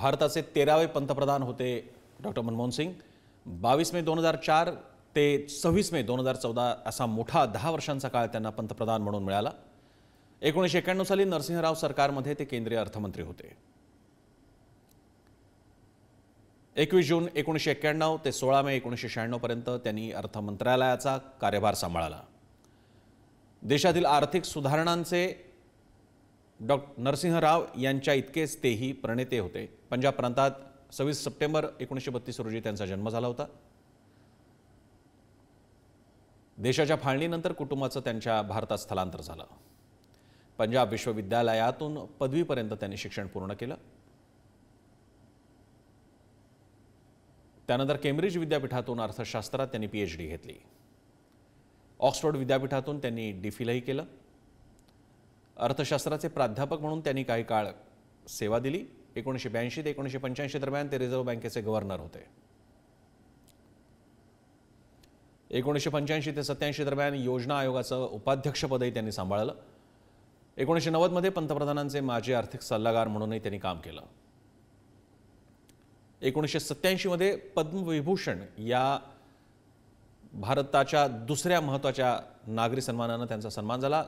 भारताचे 13वे पंतप्रधान होते डॉक्टर मनमोहन सिंग। 22 मे 2004 ते 26 मे 2014 असा मोठा 10 वर्षांचा काळ त्यांना पंतप्रधान म्हणून मिळाला। 1991 साली नरसिंह राव सरकारमध्ये ते केंद्रीय अर्थमंत्री होते। 21 जून 1991 ते 16 मे 1996 पर्यंत त्यांनी अर्थ मंत्रालयाचा कार्यभार सांभाळला। देशातील आर्थिक सुधारणांचे नरसिंह राव यांच्या इतकेच तेही प्रणेते होते। पंजाब प्रांतात 26 सप्टेंबर 1932 रोजी त्यांचा जन्म झाला होता। देशाच्या फाळणीनंतर कुटुंबाचं त्यांच्या भारतात स्थलांतर झालं। पंजाब विश्वविद्यालयातून पदवीपर्यंत त्यांनी शिक्षण पूर्ण केलं। त्यानंतर केम्ब्रिज विद्यापीठातून अर्थशास्त्रात त्यांनी PhD घेतली। ऑक्सफोर्ड विद्यापीठातून त्यांनी DPhilही केलं। अर्थशास्त्राचे प्राध्यापक म्हणून त्यांनी काही काळ सेवा दिली। 1982 ते 1985 दरम्यान ते रिझर्व्ह बँकेचे गव्हर्नर होते। 1985 ते 87 दरम्यान योजना आयोगाचं उपाध्यक्षपदही त्यांनी सांभाळलं। 1990 मध्ये पंतप्रधानांचे माजी आर्थिक सल्लागार म्हणूनही त्यांनी काम केलं। 1987 मध्ये पद्मविभूषण या भारताच्या दुसऱ्या महत्त्वाच्या नागरी सन्मानानं त्यांचा सन्मान झाला।